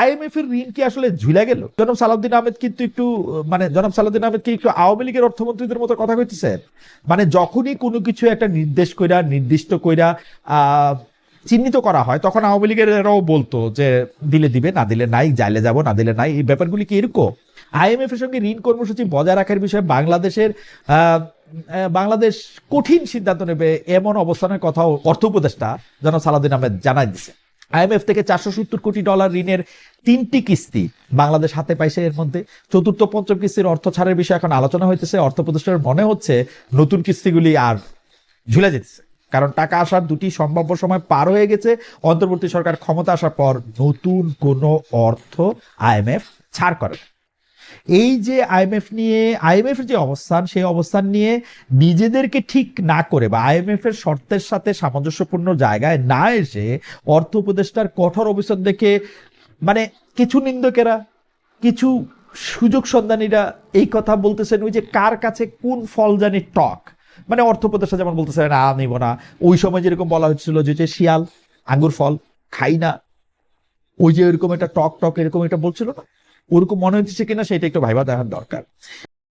IMF এর ঋণ কি আসলে ঝুলে গেল? জনাব সালাউদ্দিন আহমেদ কিন্তু একটু জনাব সালাউদ্দিন আহমেদ কি একটু আওয়ামী লীগের অর্থমন্ত্রীদের মতো কথা কইতেছেন? যখনই কোনো কিছু একটা নির্দেশ কইরা নির্দিষ্ট কইরা চিহ্নিত করা হয়, তখন আওয়ামী লীগের এরাও বলতো যে দিলে দিবে, না দিলে নাই, জাইলে যাব, না দিলে নাই। এই ব্যাপারগুলি কি এরকম? আইএমএফ এর সঙ্গে ঋণ কর্মসূচি বজায় রাখার বিষয়ে বাংলাদেশ কঠিন সিদ্ধান্ত নেবে, এমন অবস্থানের কথাও অর্থ উপদেষ্টা জনাব সালাউদ্দিন আহমেদ জানাই দিচ্ছে। আইএমএফ থেকে $470 কোটি ঋণের 3টি কিস্তি বাংলাদেশ হাতে পাইছে। এর মধ্যে চতুর্থ পঞ্চম কিস্তির অর্থ ছাড়ের বিষয়ে এখন আলোচনা হইতেছে। অর্থ উপদেষ্টার মনে হচ্ছে নতুন কিস্তিগুলি আর ঝুলে যেতেছে, কারণ টাকা আসার 2টি সম্ভাব্য সময় পার হয়ে গেছে। অন্তর্বর্তী সরকার ক্ষমতা আসার পর নতুন কোনো অর্থ আইএমএফ ছাড় করে। এই যে আইএমএফ এর যে অবস্থান, সেই অবস্থান নিয়ে নিজেদেরকে ঠিক না করে বা আইএমএফ এর শর্তের সাথে সামঞ্জস্যপূর্ণ জায়গায় না এসে অর্থ উপদেষ্টার কঠোর অবস্থান দেখে কিছু নিন্দকেরা, কিছু সুযোগ সন্ধানীরা এই কথা বলতেছেন, ওই যে কার কাছে কোন ফল জানি টক। অর্থ উপদেষ্টা যেমন বলতেছে না নিব না, ওই সময় যেরকম বলা হচ্ছিল যে শিয়াল আঙ্গুর ফল খাই না, ওই যে এরকম একটা টক টক এরকম একটা বলছিল না, ওরকম মনে হচ্ছে কিনা সেটা একটু ভাইবা দেখার দরকার।